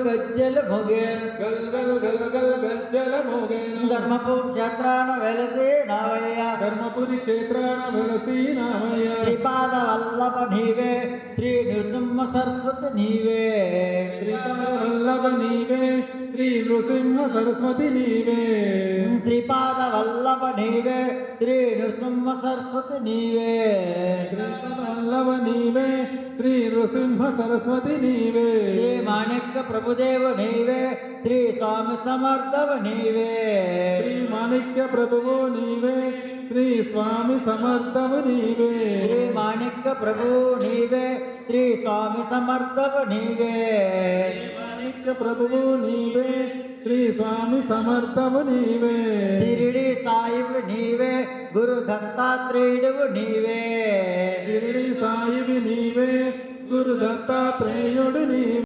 గజ్జల మోగే గల్ గల్ గల్ గల్ గజ్జల మోగే ధర్మపురి క్షేత్రాన వెలసి నావయ్య ధర్మపురి క్షేత్రాన వెలసి నామయ్య శ్రీపాద వల్లభ నీవే శ్రీ నృసింహ సరస్వతి నీవే శ్రీపాద వల్లభ నీవే శ్రీ నృసింహ సరస్వతి నీవే శ్రీపాద వల్లభ నీవే శ్రీ నృసింహ సరస్వతి నీవే శ్రీపాద వల్లభ నీవే శ్రీ నృసింహ సరస్వతి నీవే శ్రీ మాణిక్య ప్రభుదేవ నీవే శ్రీ స్వామి సమర్థవ నీవే శ్రీ మాణిక్య ప్రభువు నీవే శ్రీ స్వామి సమర్థవు నీవే శ్రీ మాణిక్య ప్రభు నీవే శ్రీ స్వామి సమర్థవ నీవే మాణిక్య ప్రభువు నీవే శ్రీ స్వామి సమర్థవు నీవే షిరిడి సాయిబు నీవే గురు దత్తాత్రేయుడు నీవే షిరిడి సాయిబు నీవే గురు దత్తాత్రేయుడు నీవే.